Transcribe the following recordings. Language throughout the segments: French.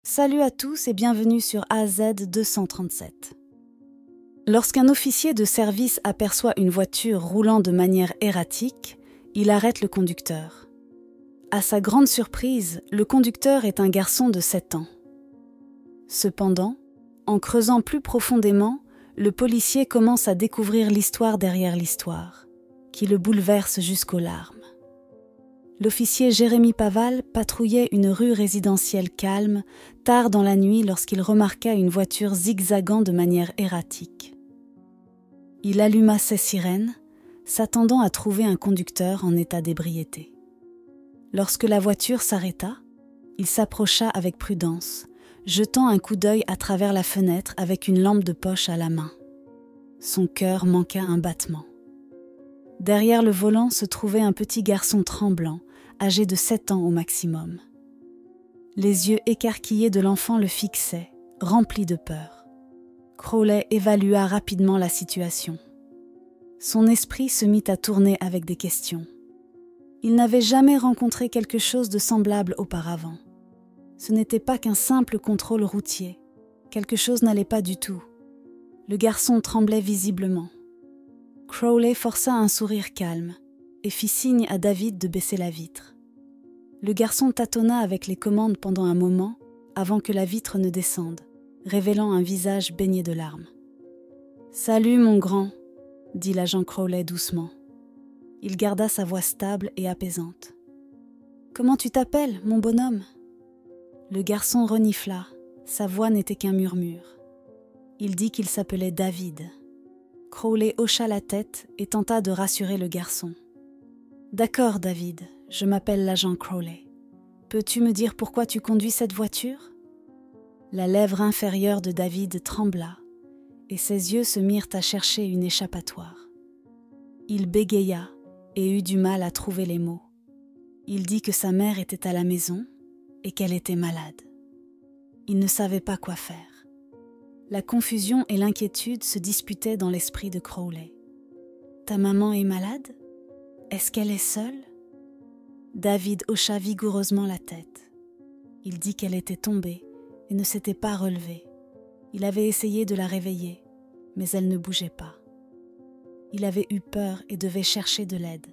Salut à tous et bienvenue sur AZ 237. Lorsqu'un officier de service aperçoit une voiture roulant de manière erratique, il arrête le conducteur. À sa grande surprise, le conducteur est un garçon de 7 ans. Cependant, en creusant plus profondément, le policier commence à découvrir l'histoire derrière l'histoire, qui le bouleverse jusqu'aux larmes. L'officier Jérémy Paval patrouillait une rue résidentielle calme, tard dans la nuit lorsqu'il remarqua une voiture zigzagant de manière erratique. Il alluma ses sirènes, s'attendant à trouver un conducteur en état d'ébriété. Lorsque la voiture s'arrêta, il s'approcha avec prudence, jetant un coup d'œil à travers la fenêtre avec une lampe de poche à la main. Son cœur manqua un battement. Derrière le volant se trouvait un petit garçon tremblant, âgé de 7 ans au maximum. Les yeux écarquillés de l'enfant le fixaient, remplis de peur. Crowley évalua rapidement la situation. Son esprit se mit à tourner avec des questions. Il n'avait jamais rencontré quelque chose de semblable auparavant. Ce n'était pas qu'un simple contrôle routier. Quelque chose n'allait pas du tout. Le garçon tremblait visiblement. Crowley força un sourire calme et fit signe à David de baisser la vitre. Le garçon tâtonna avec les commandes pendant un moment avant que la vitre ne descende, révélant un visage baigné de larmes. « Salut mon grand », dit l'agent Crowley doucement. Il garda sa voix stable et apaisante. « Comment tu t'appelles, mon bonhomme ?» Le garçon renifla, sa voix n'était qu'un murmure. Il dit qu'il s'appelait David. Crowley hocha la tête et tenta de rassurer le garçon. « D'accord, David, je m'appelle l'agent Crowley. Peux-tu me dire pourquoi tu conduis cette voiture ?» La lèvre inférieure de David trembla et ses yeux se mirent à chercher une échappatoire. Il bégaya et eut du mal à trouver les mots. Il dit que sa mère était à la maison et qu'elle était malade. Il ne savait pas quoi faire. La confusion et l'inquiétude se disputaient dans l'esprit de Crowley. « Ta maman est malade ? Est-ce qu'elle est seule ?» David hocha vigoureusement la tête. Il dit qu'elle était tombée et ne s'était pas relevée. Il avait essayé de la réveiller, mais elle ne bougeait pas. Il avait eu peur et devait chercher de l'aide.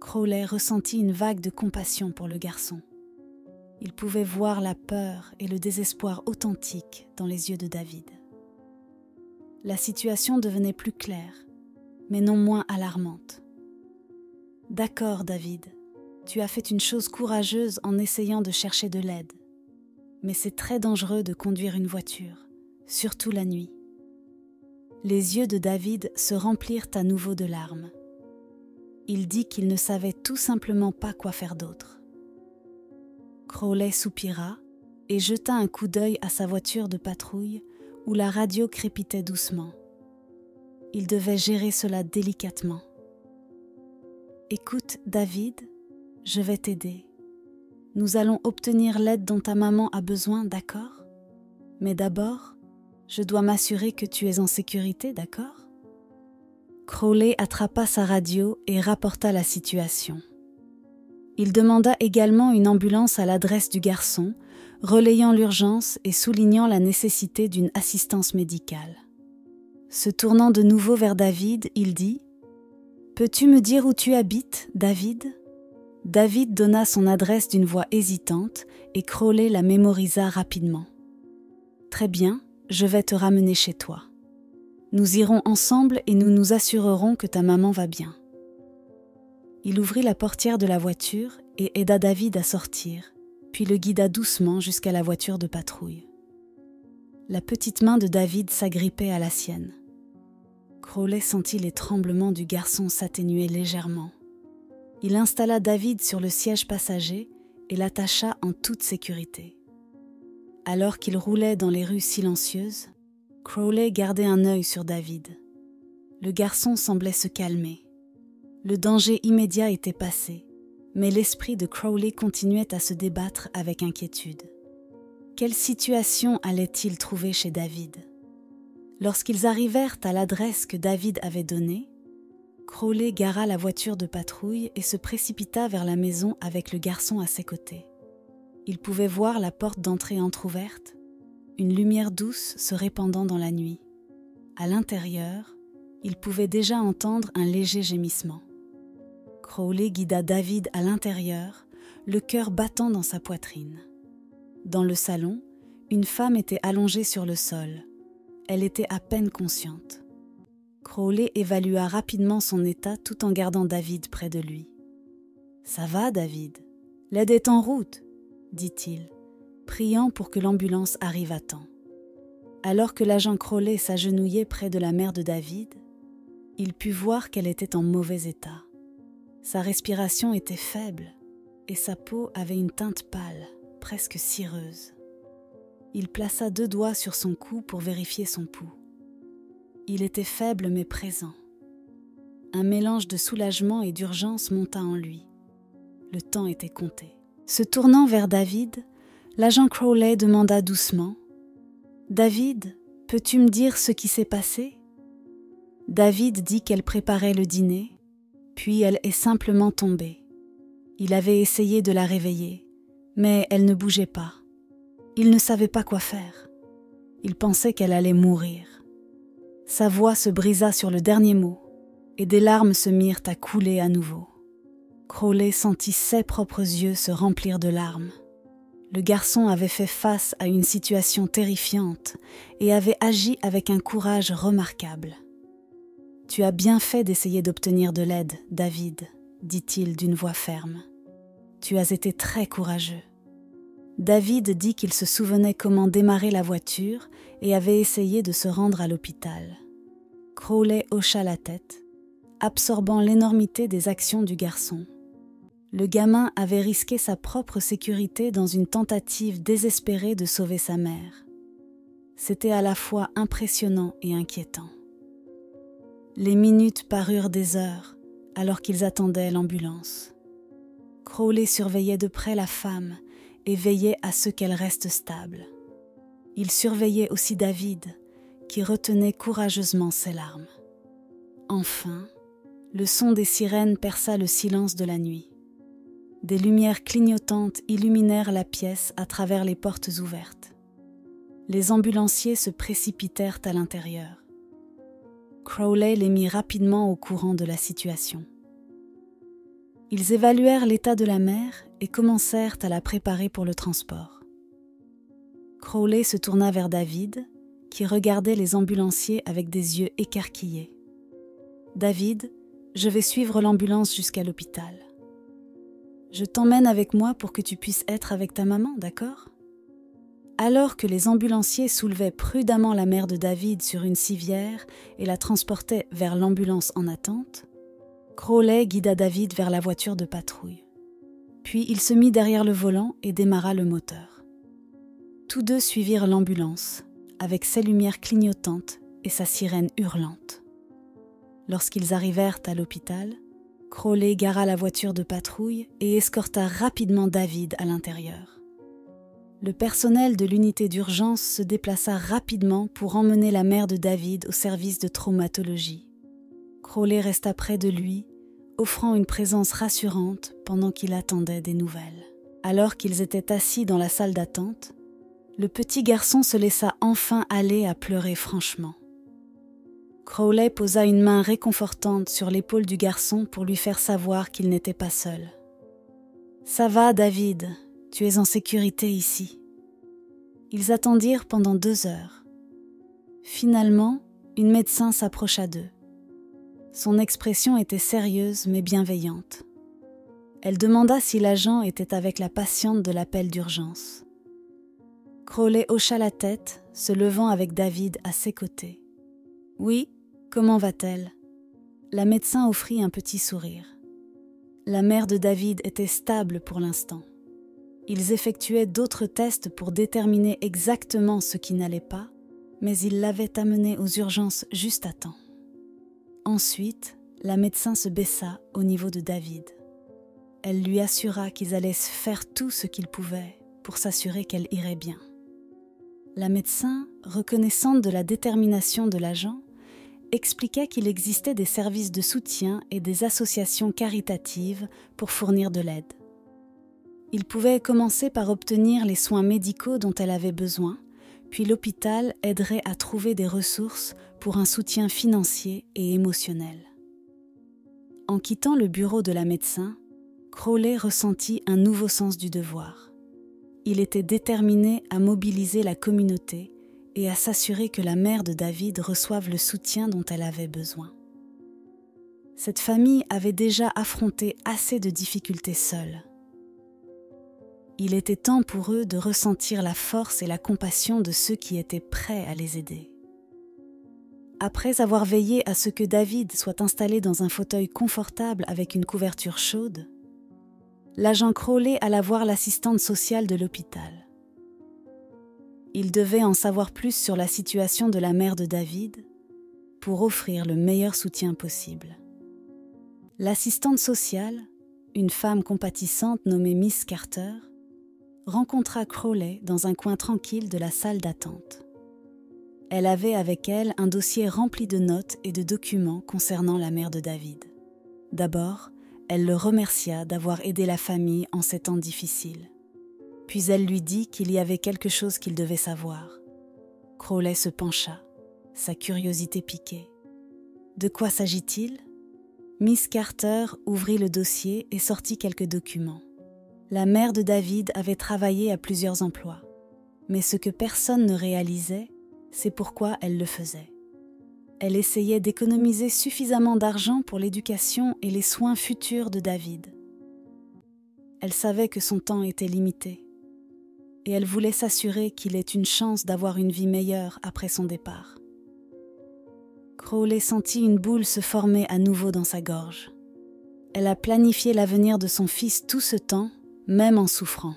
Crowley ressentit une vague de compassion pour le garçon. Il pouvait voir la peur et le désespoir authentiques dans les yeux de David. La situation devenait plus claire, mais non moins alarmante. « D'accord, David, tu as fait une chose courageuse en essayant de chercher de l'aide. Mais c'est très dangereux de conduire une voiture, surtout la nuit. » Les yeux de David se remplirent à nouveau de larmes. Il dit qu'il ne savait tout simplement pas quoi faire d'autre. Crowley soupira et jeta un coup d'œil à sa voiture de patrouille où la radio crépitait doucement. Il devait gérer cela délicatement. « Écoute, David, je vais t'aider. Nous allons obtenir l'aide dont ta maman a besoin, d'accord ? Mais d'abord, je dois m'assurer que tu es en sécurité, d'accord ?» Crowley attrapa sa radio et rapporta la situation. Il demanda également une ambulance à l'adresse du garçon, relayant l'urgence et soulignant la nécessité d'une assistance médicale. Se tournant de nouveau vers David, il dit « Peux-tu me dire où tu habites, David ?» David donna son adresse d'une voix hésitante et Crowley la mémorisa rapidement. « Très bien, je vais te ramener chez toi. Nous irons ensemble et nous nous assurerons que ta maman va bien. » Il ouvrit la portière de la voiture et aida David à sortir, puis le guida doucement jusqu'à la voiture de patrouille. La petite main de David s'agrippait à la sienne. Crowley sentit les tremblements du garçon s'atténuer légèrement. Il installa David sur le siège passager et l'attacha en toute sécurité. Alors qu'il roulait dans les rues silencieuses, Crowley gardait un œil sur David. Le garçon semblait se calmer. Le danger immédiat était passé, mais l'esprit de Crowley continuait à se débattre avec inquiétude. Quelle situation allait-il trouver chez David ? Lorsqu'ils arrivèrent à l'adresse que David avait donnée, Crowley gara la voiture de patrouille et se précipita vers la maison avec le garçon à ses côtés. Il pouvait voir la porte d'entrée entr'ouverte, une lumière douce se répandant dans la nuit. À l'intérieur, il pouvait déjà entendre un léger gémissement. Crowley guida David à l'intérieur, le cœur battant dans sa poitrine. Dans le salon, une femme était allongée sur le sol. Elle était à peine consciente. Crowley évalua rapidement son état tout en gardant David près de lui. « Ça va, David? L'aide est en route », dit-il, priant pour que l'ambulance arrive à temps. Alors que l'agent Crowley s'agenouillait près de la mère de David, il put voir qu'elle était en mauvais état. Sa respiration était faible et sa peau avait une teinte pâle, presque cireuse. Il plaça 2 doigts sur son cou pour vérifier son pouls. Il était faible mais présent. Un mélange de soulagement et d'urgence monta en lui. Le temps était compté. Se tournant vers David, l'agent Crowley demanda doucement « David, peux-tu me dire ce qui s'est passé ?» David dit qu'elle préparait le dîner, puis elle est simplement tombée. Il avait essayé de la réveiller, mais elle ne bougeait pas. Il ne savait pas quoi faire. Il pensait qu'elle allait mourir. Sa voix se brisa sur le dernier mot, et des larmes se mirent à couler à nouveau. Crowley sentit ses propres yeux se remplir de larmes. Le garçon avait fait face à une situation terrifiante et avait agi avec un courage remarquable. « Tu as bien fait d'essayer d'obtenir de l'aide, David, » dit-il d'une voix ferme. « Tu as été très courageux. » David dit qu'il se souvenait comment démarrer la voiture et avait essayé de se rendre à l'hôpital. Crowley hocha la tête, absorbant l'énormité des actions du garçon. Le gamin avait risqué sa propre sécurité dans une tentative désespérée de sauver sa mère. C'était à la fois impressionnant et inquiétant. Les minutes parurent des heures alors qu'ils attendaient l'ambulance. Crowley surveillait de près la femme et veillait à ce qu'elle reste stable. Il surveillait aussi David, qui retenait courageusement ses larmes. Enfin, le son des sirènes perça le silence de la nuit. Des lumières clignotantes illuminèrent la pièce à travers les portes ouvertes. Les ambulanciers se précipitèrent à l'intérieur. Crowley les mit rapidement au courant de la situation. Ils évaluèrent l'état de la mère et commencèrent à la préparer pour le transport. Crowley se tourna vers David, qui regardait les ambulanciers avec des yeux écarquillés. « David, je vais suivre l'ambulance jusqu'à l'hôpital. Je t'emmène avec moi pour que tu puisses être avec ta maman, d'accord ?» Alors que les ambulanciers soulevaient prudemment la mère de David sur une civière et la transportaient vers l'ambulance en attente, Crowley guida David vers la voiture de patrouille. Puis il se mit derrière le volant et démarra le moteur. Tous deux suivirent l'ambulance, avec ses lumières clignotantes et sa sirène hurlante. Lorsqu'ils arrivèrent à l'hôpital, Crowley gara la voiture de patrouille et escorta rapidement David à l'intérieur. Le personnel de l'unité d'urgence se déplaça rapidement pour emmener la mère de David au service de traumatologie. Crowley resta près de lui, offrant une présence rassurante pendant qu'il attendait des nouvelles. Alors qu'ils étaient assis dans la salle d'attente, le petit garçon se laissa enfin aller à pleurer franchement. Crowley posa une main réconfortante sur l'épaule du garçon pour lui faire savoir qu'il n'était pas seul. « Ça va, David, tu es en sécurité ici. » Ils attendirent pendant 2 heures. Finalement, une médecin s'approcha d'eux. Son expression était sérieuse mais bienveillante. Elle demanda si l'agent était avec la patiente de l'appel d'urgence. Crowley hocha la tête, se levant avec David à ses côtés. « Oui, comment va-t-elle » La médecin offrit un petit sourire. La mère de David était stable pour l'instant. Ils effectuaient d'autres tests pour déterminer exactement ce qui n'allait pas, mais ils l'avaient amenée aux urgences juste à temps. Ensuite, la médecin se baissa au niveau de David. Elle lui assura qu'ils allaient faire tout ce qu'ils pouvaient pour s'assurer qu'elle irait bien. La médecin, reconnaissante de la détermination de l'agent, expliquait qu'il existait des services de soutien et des associations caritatives pour fournir de l'aide. Il pouvait commencer par obtenir les soins médicaux dont elle avait besoin, puis l'hôpital aiderait à trouver des ressources pour un soutien financier et émotionnel. En quittant le bureau de la médecin, Crowley ressentit un nouveau sens du devoir. Il était déterminé à mobiliser la communauté et à s'assurer que la mère de David reçoive le soutien dont elle avait besoin. Cette famille avait déjà affronté assez de difficultés seule. Il était temps pour eux de ressentir la force et la compassion de ceux qui étaient prêts à les aider. Après avoir veillé à ce que David soit installé dans un fauteuil confortable avec une couverture chaude, l'agent Crowley alla voir l'assistante sociale de l'hôpital. Il devait en savoir plus sur la situation de la mère de David pour offrir le meilleur soutien possible. L'assistante sociale, une femme compatissante nommée Miss Carter, rencontra Crowley dans un coin tranquille de la salle d'attente. Elle avait avec elle un dossier rempli de notes et de documents concernant la mère de David. D'abord, elle le remercia d'avoir aidé la famille en ces temps difficiles. Puis elle lui dit qu'il y avait quelque chose qu'il devait savoir. Crowley se pencha, sa curiosité piquée. De quoi s'agit-il ? Miss Carter ouvrit le dossier et sortit quelques documents. La mère de David avait travaillé à plusieurs emplois, mais ce que personne ne réalisait, c'est pourquoi elle le faisait. Elle essayait d'économiser suffisamment d'argent pour l'éducation et les soins futurs de David. Elle savait que son temps était limité, et elle voulait s'assurer qu'il ait une chance d'avoir une vie meilleure après son départ. Crowley sentit une boule se former à nouveau dans sa gorge. Elle a planifié l'avenir de son fils tout ce temps, même en souffrant.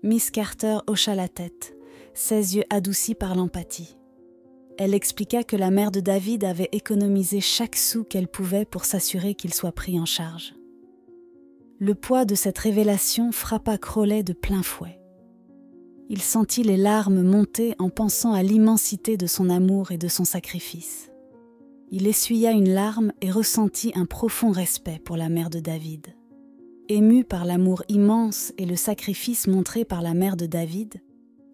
Miss Carter hocha la tête, ses yeux adoucis par l'empathie. Elle expliqua que la mère de David avait économisé chaque sou qu'elle pouvait pour s'assurer qu'il soit pris en charge. Le poids de cette révélation frappa Crowley de plein fouet. Il sentit les larmes monter en pensant à l'immensité de son amour et de son sacrifice. Il essuya une larme et ressentit un profond respect pour la mère de David. Ému par l'amour immense et le sacrifice montré par la mère de David,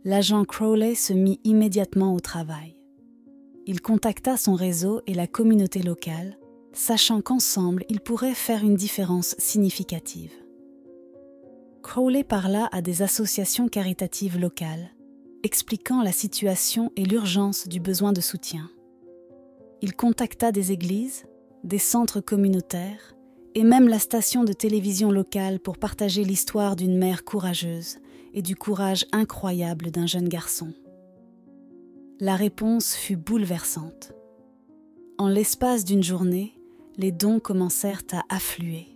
l'agent Crowley se mit immédiatement au travail. Il contacta son réseau et la communauté locale, sachant qu'ensemble, ils pourraient faire une différence significative. Crowley parla à des associations caritatives locales, expliquant la situation et l'urgence du besoin de soutien. Il contacta des églises, des centres communautaires et même la station de télévision locale pour partager l'histoire d'une mère courageuse et du courage incroyable d'un jeune garçon. La réponse fut bouleversante. En l'espace d'une journée, les dons commencèrent à affluer.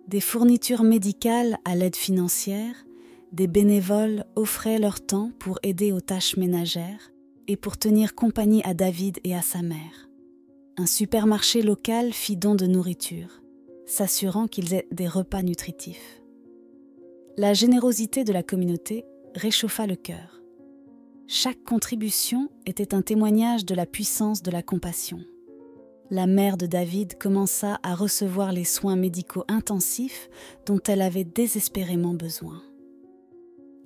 Des fournitures médicales à l'aide financière, des bénévoles offraient leur temps pour aider aux tâches ménagères et pour tenir compagnie à David et à sa mère. Un supermarché local fit don de nourriture, s'assurant qu'ils aient des repas nutritifs. La générosité de la communauté réchauffa le cœur. Chaque contribution était un témoignage de la puissance de la compassion. La mère de David commença à recevoir les soins médicaux intensifs dont elle avait désespérément besoin.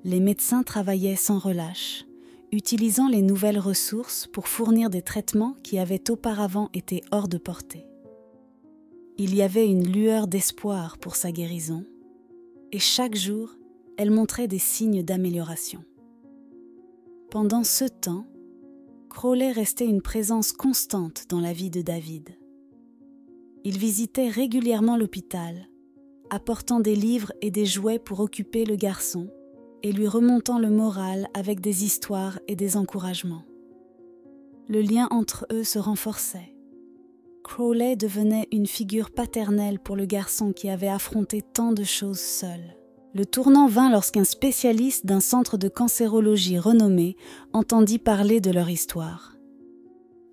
Les médecins travaillaient sans relâche, utilisant les nouvelles ressources pour fournir des traitements qui avaient auparavant été hors de portée. Il y avait une lueur d'espoir pour sa guérison, et chaque jour, elle montrait des signes d'amélioration. Pendant ce temps, Crowley restait une présence constante dans la vie de David. Il visitait régulièrement l'hôpital, apportant des livres et des jouets pour occuper le garçon et lui remontant le moral avec des histoires et des encouragements. Le lien entre eux se renforçait. Crowley devenait une figure paternelle pour le garçon qui avait affronté tant de choses seul. Le tournant vint lorsqu'un spécialiste d'un centre de cancérologie renommé entendit parler de leur histoire.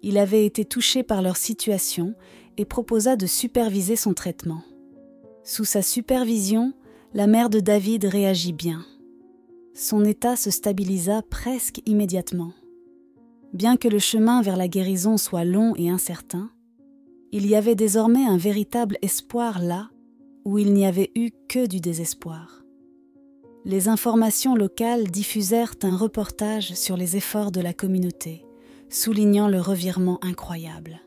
Il avait été touché par leur situation et proposa de superviser son traitement. Sous sa supervision, la mère de David réagit bien. Son état se stabilisa presque immédiatement. Bien que le chemin vers la guérison soit long et incertain, il y avait désormais un véritable espoir là où il n'y avait eu que du désespoir. Les informations locales diffusèrent un reportage sur les efforts de la communauté, soulignant le revirement incroyable.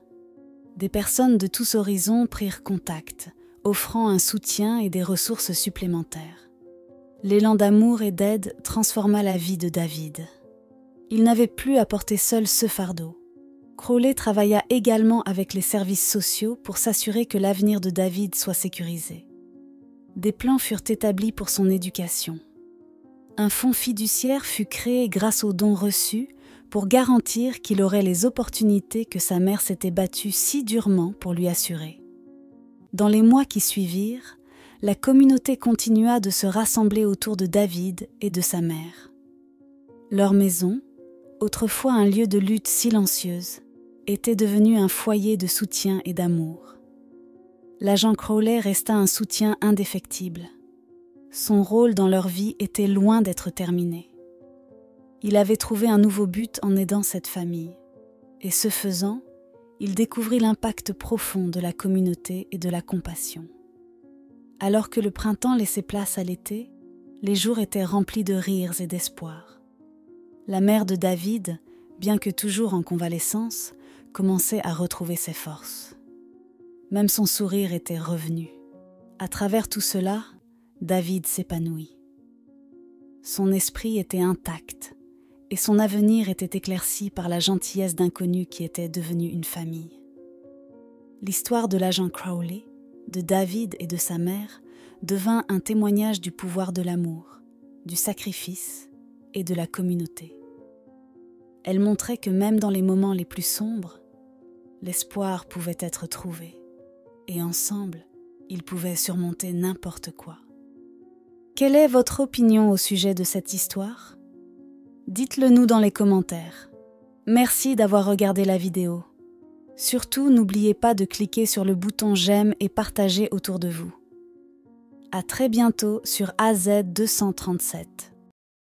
Des personnes de tous horizons prirent contact, offrant un soutien et des ressources supplémentaires. L'élan d'amour et d'aide transforma la vie de David. Il n'avait plus à porter seul ce fardeau. Crowley travailla également avec les services sociaux pour s'assurer que l'avenir de David soit sécurisé. Des plans furent établis pour son éducation. Un fonds fiduciaire fut créé grâce aux dons reçus pour garantir qu'il aurait les opportunités que sa mère s'était battue si durement pour lui assurer. Dans les mois qui suivirent, la communauté continua de se rassembler autour de David et de sa mère. Leur maison, autrefois un lieu de lutte silencieuse, était devenue un foyer de soutien et d'amour. L'agent Crowley resta un soutien indéfectible. Son rôle dans leur vie était loin d'être terminé. Il avait trouvé un nouveau but en aidant cette famille, et ce faisant, il découvrit l'impact profond de la communauté et de la compassion. Alors que le printemps laissait place à l'été, les jours étaient remplis de rires et d'espoir. La mère de David, bien que toujours en convalescence, commençait à retrouver ses forces. Même son sourire était revenu. À travers tout cela, David s'épanouit. Son esprit était intact et son avenir était éclairci par la gentillesse d'inconnus qui étaient devenus une famille. L'histoire de l'agent Crowley, de David et de sa mère devint un témoignage du pouvoir de l'amour, du sacrifice et de la communauté. Elle montrait que même dans les moments les plus sombres, l'espoir pouvait être trouvé et ensemble, ils pouvaient surmonter n'importe quoi. Quelle est votre opinion au sujet de cette histoire ? Dites-le nous dans les commentaires. Merci d'avoir regardé la vidéo. Surtout, n'oubliez pas de cliquer sur le bouton j'aime et partager autour de vous. À très bientôt sur AZ 237.